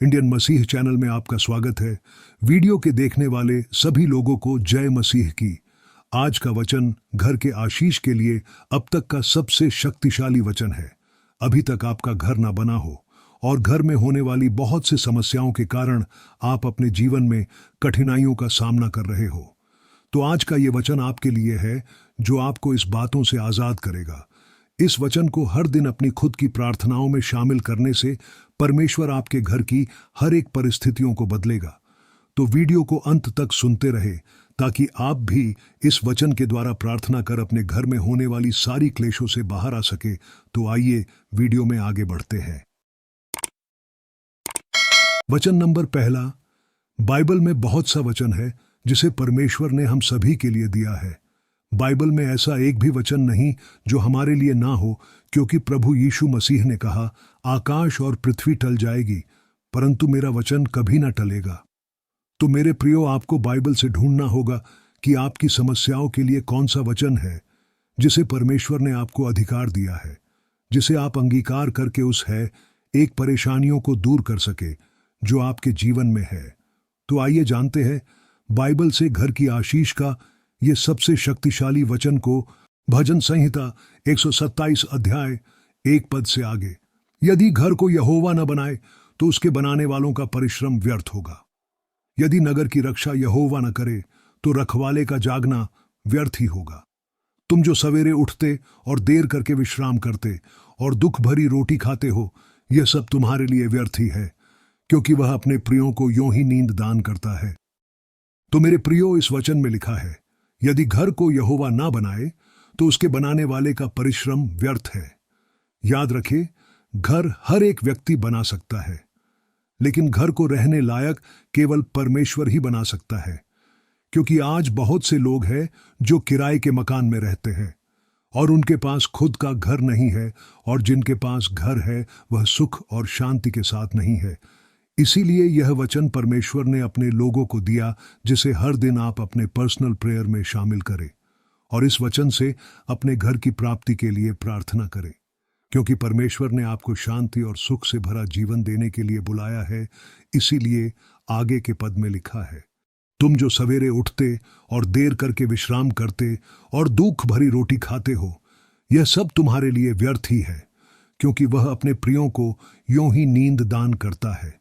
Indian मसीह channel में आपका स्वागत है। वीडियो के देखने वाले सभी लोगों को जय मसीह की। आज का वचन घर के आशीष के लिए अब तक का सबसे शक्तिशाली वचन है। अभी तक आपका घर ना बना हो और घर में होने वाली बहुत सी समस्याओं के कारण आप अपने जीवन में कठिनाइयों का सामना कर रहे हो, तो आज का ये वचन आपके लिए है जो आपको इस बातों से आजाद करेगा। इस वचन को हर दिन अपनी खुद की प्रार्थनाओं में शामिल करने से परमेश्वर आपके घर की हर एक परिस्थितियों को बदलेगा। तो वीडियो को अंत तक सुनते रहे ताकि आप भी इस वचन के द्वारा प्रार्थना कर अपने घर में होने वाली सारी क्लेशों से बाहर आ सके। तो आइए वीडियो में आगे बढ़ते हैं। वचन नंबर पहला। बाइबल में बहुत सा वचन है जिसे परमेश्वर ने हम सभी के लिए दिया है। बाइबल में ऐसा एक भी वचन नहीं जो हमारे लिए ना हो, क्योंकि प्रभु यीशु मसीह ने कहा, आकाश और पृथ्वी टल जाएगी परंतु मेरा वचन कभी ना टलेगा। तो मेरे प्रियो, आपको बाइबल से ढूंढना होगा कि आपकी समस्याओं के लिए कौन सा वचन है जिसे परमेश्वर ने आपको अधिकार दिया है, जिसे आप अंगीकार करके उस है एक परेशानियों को दूर कर सके जो आपके जीवन में है। तो आइए जानते हैं बाइबल से घर की आशीष का ये सबसे शक्तिशाली वचन को। भजन संहिता 127 अध्याय 1 पद से आगे। यदि घर को यहोवा न बनाए तो उसके बनाने वालों का परिश्रम व्यर्थ होगा। यदि नगर की रक्षा यहोवा न करे तो रखवाले का जागना व्यर्थ ही होगा। तुम जो सवेरे उठते और देर करके विश्राम करते और दुख भरी रोटी खाते हो, यह सब तुम्हारे लिए व्यर्थ ही है, क्योंकि वह अपने प्रियों को यों ही नींद दान करता है। तो मेरे प्रियो, इस वचन में लिखा है, यदि घर को यहोवा ना बनाए तो उसके बनाने वाले का परिश्रम व्यर्थ है। याद रखे, घर हर एक व्यक्ति बना सकता है, लेकिन घर को रहने लायक केवल परमेश्वर ही बना सकता है। क्योंकि आज बहुत से लोग हैं जो किराए के मकान में रहते हैं और उनके पास खुद का घर नहीं है, और जिनके पास घर है वह सुख और शांति के साथ नहीं है। इसीलिए यह वचन परमेश्वर ने अपने लोगों को दिया, जिसे हर दिन आप अपने पर्सनल प्रेयर में शामिल करें और इस वचन से अपने घर की प्राप्ति के लिए प्रार्थना करें, क्योंकि परमेश्वर ने आपको शांति और सुख से भरा जीवन देने के लिए बुलाया है। इसीलिए आगे के पद में लिखा है, तुम जो सवेरे उठते और देर करके विश्राम करते और दुख भरी रोटी खाते हो, यह सब तुम्हारे लिए व्यर्थ ही है, क्योंकि वह अपने प्रियों को यों ही नींद दान करता है।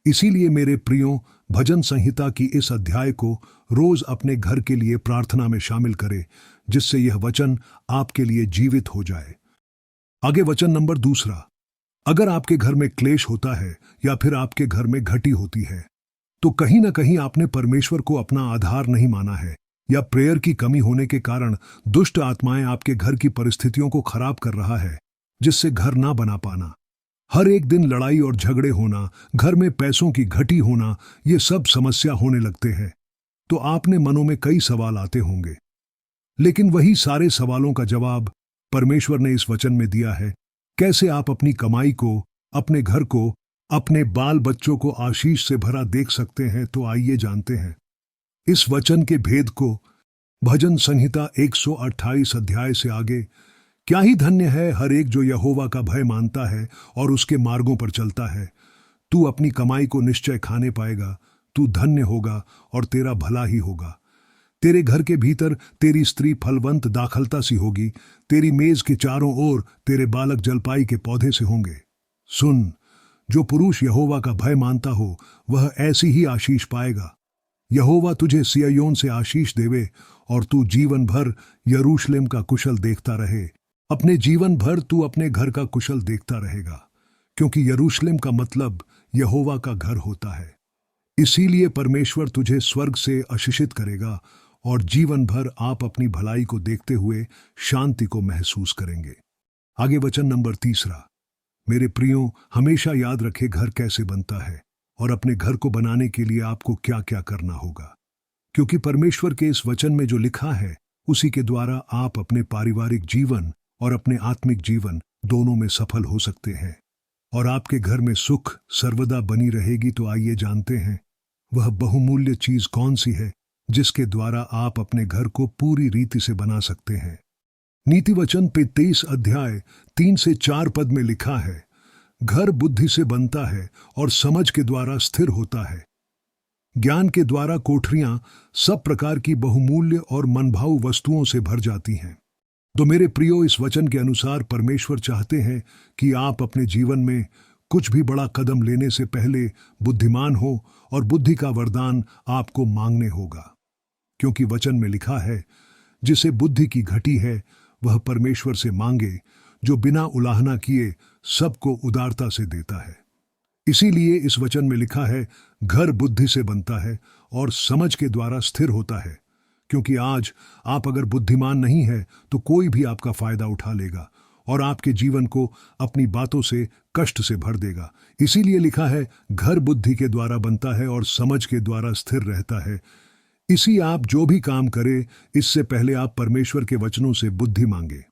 इसीलिए मेरे प्रियों, भजन संहिता की इस अध्याय को रोज अपने घर के लिए प्रार्थना में शामिल करें, जिससे यह वचन आपके लिए जीवित हो जाए। आगे वचन नंबर दूसरा। अगर आपके घर में क्लेश होता है या फिर आपके घर में घटी होती है, तो कहीं ना कहीं आपने परमेश्वर को अपना आधार नहीं माना है, या प्रेयर की कमी होने के कारण दुष्ट आत्माएं आपके घर की परिस्थितियों को खराब कर रहा है, जिससे घर ना बना पाना, हर एक दिन लड़ाई और झगड़े होना, घर में पैसों की घटी होना, ये सब समस्या होने लगते हैं। तो आपने मनों में कई सवाल आते होंगे, लेकिन वही सारे सवालों का जवाब परमेश्वर ने इस वचन में दिया है। कैसे आप अपनी कमाई को, अपने घर को, अपने बाल बच्चों को आशीष से भरा देख सकते हैं। तो आइए जानते हैं इस वचन के भेद को। भजन संहिता 128 अध्याय से आगे। क्या ही धन्य है हर एक जो यहोवा का भय मानता है और उसके मार्गों पर चलता है। तू अपनी कमाई को निश्चय खाने पाएगा, तू धन्य होगा और तेरा भला ही होगा। तेरे घर के भीतर तेरी स्त्री फलवंत दाखलता सी होगी, तेरी मेज के चारों ओर तेरे बालक जलपाई के पौधे से होंगे। सुन, जो पुरुष यहोवा का भय मानता हो वह ऐसी ही आशीष पाएगा। यहोवा तुझे सिय्योन से आशीष देवे और तू जीवन भर यरूशलेम का कुशल देखता रहे। अपने जीवन भर तू अपने घर का कुशल देखता रहेगा, क्योंकि यरूशलेम का मतलब यहोवा का घर होता है। इसीलिए परमेश्वर तुझे स्वर्ग से आशीषित करेगा और जीवन भर आप अपनी भलाई को देखते हुए शांति को महसूस करेंगे। आगे वचन नंबर तीसरा। मेरे प्रियो, हमेशा याद रखे घर कैसे बनता है और अपने घर को बनाने के लिए आपको क्या क्या करना होगा, क्योंकि परमेश्वर के इस वचन में जो लिखा है उसी के द्वारा आप अपने पारिवारिक जीवन और अपने आत्मिक जीवन दोनों में सफल हो सकते हैं और आपके घर में सुख सर्वदा बनी रहेगी। तो आइए जानते हैं वह बहुमूल्य चीज कौन सी है जिसके द्वारा आप अपने घर को पूरी रीति से बना सकते हैं। नीति वचन 23 अध्याय 3 से 4 पद में लिखा है, घर बुद्धि से बनता है और समझ के द्वारा स्थिर होता है। ज्ञान के द्वारा कोठरियां सब प्रकार की बहुमूल्य और मनभाऊ वस्तुओं से भर जाती हैं। तो मेरे प्रियो, इस वचन के अनुसार परमेश्वर चाहते हैं कि आप अपने जीवन में कुछ भी बड़ा कदम लेने से पहले बुद्धिमान हो और बुद्धि का वरदान आपको मांगने होगा। क्योंकि वचन में लिखा है, जिसे बुद्धि की घटी है वह परमेश्वर से मांगे, जो बिना उलाहना किए सबको उदारता से देता है। इसीलिए इस वचन में लिखा है, घर बुद्धि से बनता है और समझ के द्वारा स्थिर होता है। क्योंकि आज आप अगर बुद्धिमान नहीं है तो कोई भी आपका फायदा उठा लेगा और आपके जीवन को अपनी बातों से कष्ट से भर देगा। इसीलिए लिखा है, घर बुद्धि के द्वारा बनता है और समझ के द्वारा स्थिर रहता है। इसी आप जो भी काम करें, इससे पहले आप परमेश्वर के वचनों से बुद्धि मांगे।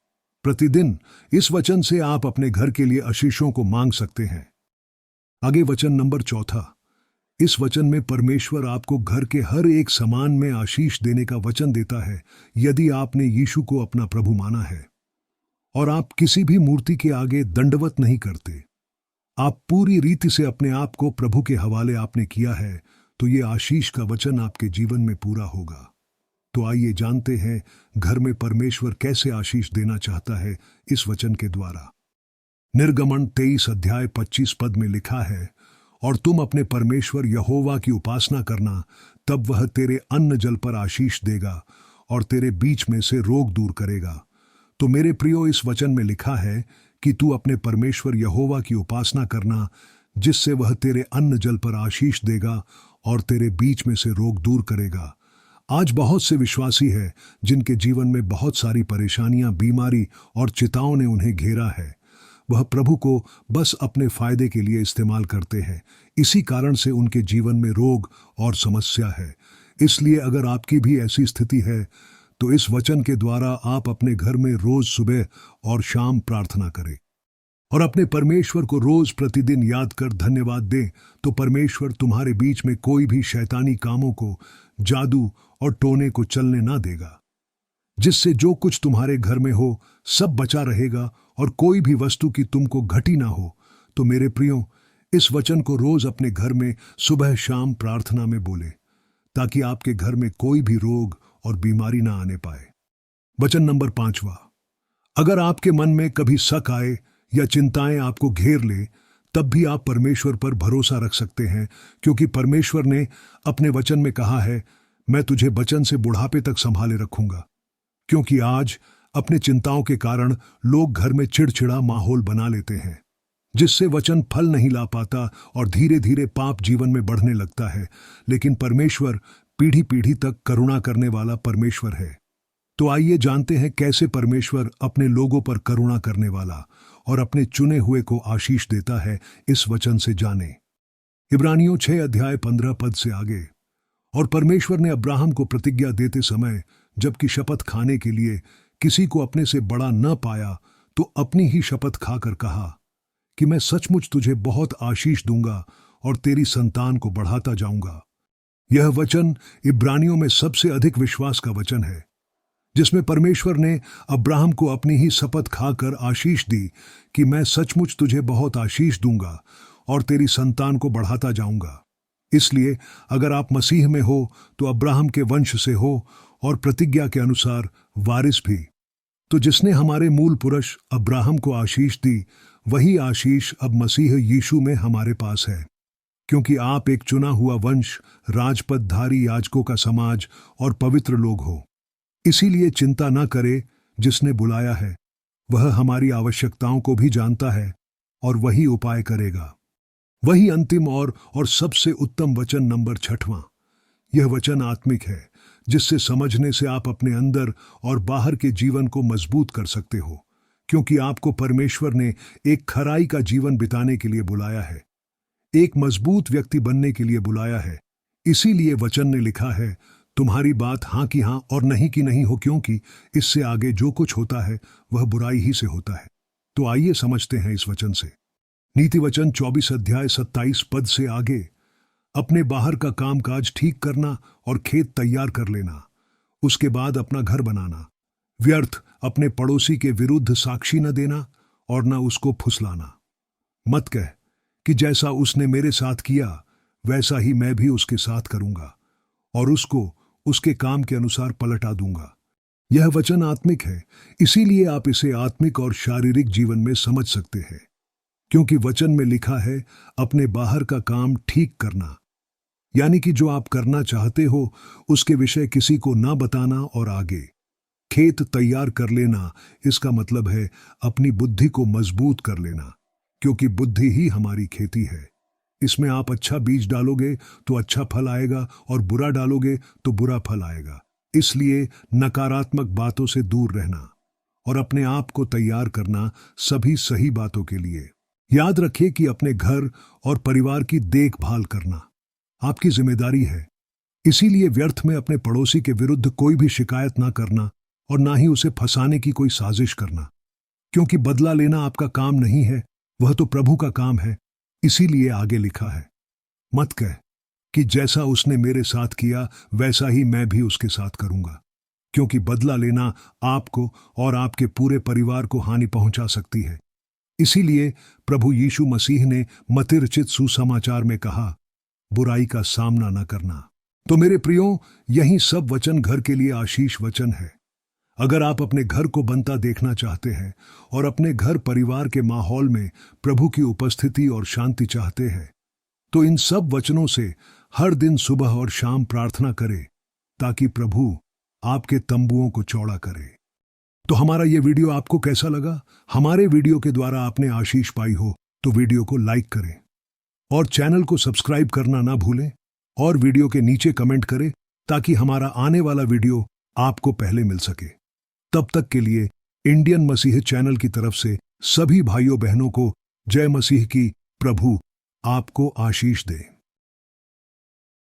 प्रतिदिन इस वचन से आप अपने घर के लिए आशीषों को मांग सकते हैं। आगे वचन नंबर 4। इस वचन में परमेश्वर आपको घर के हर एक सामान में आशीष देने का वचन देता है, यदि आपने यीशु को अपना प्रभु माना है और आप किसी भी मूर्ति के आगे दंडवत नहीं करते। आप पूरी रीति से अपने आप को प्रभु के हवाले आपने किया है, तो ये आशीष का वचन आपके जीवन में पूरा होगा। तो आइए जानते हैं घर में परमेश्वर कैसे आशीष देना चाहता है इस वचन के द्वारा। निर्गमन 23 अध्याय 25 पद में लिखा है, और तुम अपने परमेश्वर यहोवा की उपासना करना, तब वह तेरे अन्न जल पर आशीष देगा और तेरे बीच में से रोग दूर करेगा। तो मेरे प्रियो, इस वचन में लिखा है कि तू अपने परमेश्वर यहोवा की उपासना करना, जिससे वह तेरे अन्न जल पर आशीष देगा और तेरे बीच में से रोग दूर करेगा। आज बहुत से विश्वासी हैं जिनके जीवन में बहुत सारी परेशानियां, बीमारी और चिताओं ने उन्हें घेरा है। वह प्रभु को बस अपने फायदे के लिए इस्तेमाल करते हैं। इसी कारण से उनके जीवन में रोग और समस्या है। इसलिए अगर आपकी भी ऐसी स्थिति है, तो इस वचन के द्वारा आप अपने घर में रोज सुबह और शाम प्रार्थना करें और अपने परमेश्वर को रोज प्रतिदिन याद कर धन्यवाद दें। तो परमेश्वर तुम्हारे बीच में कोई भी शैतानी कामों को, जादू और टोने को चलने ना देगा, जिससे जो कुछ तुम्हारे घर में हो सब बचा रहेगा और कोई भी वस्तु की तुमको घटी ना हो। तो मेरे प्रियो, इस वचन को रोज अपने घर में सुबह शाम प्रार्थना में बोले, ताकि आपके घर में कोई भी रोग और बीमारी ना आने पाए। वचन नंबर 5। अगर आपके मन में कभी शक आए या चिंताएं आपको घेर ले, तब भी आप परमेश्वर पर भरोसा रख सकते हैं, क्योंकि परमेश्वर ने अपने वचन में कहा है, मैं तुझे बचन से बुढ़ापे तक संभाले रखूंगा। क्योंकि आज अपने चिंताओं के कारण लोग घर में चिड़चिड़ा माहौल बना लेते हैं, जिससे वचन फल नहीं ला पाता और धीरे धीरे पाप जीवन में बढ़ने लगता है। लेकिन परमेश्वर पीढ़ी पीढ़ी तक करुणा करने वाला परमेश्वर है। तो आइए जानते हैं कैसे परमेश्वर अपने लोगों पर करुणा करने वाला और अपने चुने हुए को आशीष देता है, इस वचन से जाने। इब्रानियों 6 अध्याय 15 पद से आगे। और परमेश्वर ने अब्राहम को प्रतिज्ञा देते समय, जबकि शपथ खाने के लिए किसी को अपने से बड़ा न पाया, तो अपनी ही शपथ खाकर कहा कि मैं सचमुच तुझे बहुत आशीष दूंगा और तेरी संतान को बढ़ाता जाऊंगा। यह वचन इब्रानियों में सबसे अधिक विश्वास का वचन है, जिसमें परमेश्वर ने अब्राहम को अपनी ही शपथ खाकर आशीष दी कि मैं सचमुच तुझे बहुत आशीष दूंगा और तेरी संतान को बढ़ाता जाऊंगा। इसलिए अगर आप मसीह में हो तो अब्राहम के वंश से हो और प्रतिज्ञा के अनुसार वारिस भी। तो जिसने हमारे मूल पुरुष अब्राहम को आशीष दी, वही आशीष अब मसीह यीशु में हमारे पास है। क्योंकि आप एक चुना हुआ वंश, राजपदधारी याजकों का समाज और पवित्र लोग हो। इसीलिए चिंता न करे, जिसने बुलाया है वह हमारी आवश्यकताओं को भी जानता है और वही उपाय करेगा। वही अंतिम और सबसे उत्तम वचन नंबर 6वां। यह वचन आत्मिक है, जिससे समझने से आप अपने अंदर और बाहर के जीवन को मजबूत कर सकते हो। क्योंकि आपको परमेश्वर ने एक खराई का जीवन बिताने के लिए बुलाया है, एक मजबूत व्यक्ति बनने के लिए बुलाया है। इसीलिए वचन ने लिखा है, तुम्हारी बात हाँ की हाँ और नहीं की नहीं हो, क्योंकि इससे आगे जो कुछ होता है वह बुराई ही से होता है। तो आइए समझते हैं इस वचन से। नीति वचन 24 अध्याय 27 पद से आगे। अपने बाहर का कामकाज ठीक करना और खेत तैयार कर लेना, उसके बाद अपना घर बनाना। व्यर्थ अपने पड़ोसी के विरुद्ध साक्षी न देना और न उसको फुसलाना। मत कह कि जैसा उसने मेरे साथ किया वैसा ही मैं भी उसके साथ करूंगा और उसको उसके काम के अनुसार पलटा दूंगा। यह वचन आत्मिक है, इसीलिए आप इसे आत्मिक और शारीरिक जीवन में समझ सकते हैं, क्योंकि वचन में लिखा है अपने बाहर का काम ठीक करना, यानी कि जो आप करना चाहते हो उसके विषय किसी को ना बताना और आगे खेत तैयार कर लेना। इसका मतलब है अपनी बुद्धि को मजबूत कर लेना, क्योंकि बुद्धि ही हमारी खेती है। इसमें आप अच्छा बीज डालोगे तो अच्छा फल आएगा और बुरा डालोगे तो बुरा फल आएगा। इसलिए नकारात्मक बातों से दूर रहना और अपने आप को तैयार करना सभी सही बातों के लिए। याद रखिए कि अपने घर और परिवार की देखभाल करना आपकी जिम्मेदारी है, इसीलिए व्यर्थ में अपने पड़ोसी के विरुद्ध कोई भी शिकायत ना करना और ना ही उसे फंसाने की कोई साजिश करना, क्योंकि बदला लेना आपका काम नहीं है, वह तो प्रभु का काम है। इसीलिए आगे लिखा है, मत कह कि जैसा उसने मेरे साथ किया वैसा ही मैं भी उसके साथ करूंगा, क्योंकि बदला लेना आपको और आपके पूरे परिवार को हानि पहुंचा सकती है। इसीलिए प्रभु यीशु मसीह ने मत्ती रचित सुसमाचार में कहा, बुराई का सामना न करना। तो मेरे प्रियो, यही सब वचन घर के लिए आशीष वचन है। अगर आप अपने घर को बनता देखना चाहते हैं और अपने घर परिवार के माहौल में प्रभु की उपस्थिति और शांति चाहते हैं, तो इन सब वचनों से हर दिन सुबह और शाम प्रार्थना करें ताकि प्रभु आपके तंबुओं को चौड़ा करे। तो हमारा ये वीडियो आपको कैसा लगा? हमारे वीडियो के द्वारा आपने आशीष पाई हो तो वीडियो को लाइक करें और चैनल को सब्सक्राइब करना ना भूलें और वीडियो के नीचे कमेंट करें ताकि हमारा आने वाला वीडियो आपको पहले मिल सके। तब तक के लिए इंडियन मसीह चैनल की तरफ से सभी भाइयों बहनों को जय मसीह की। प्रभु आपको आशीष दे।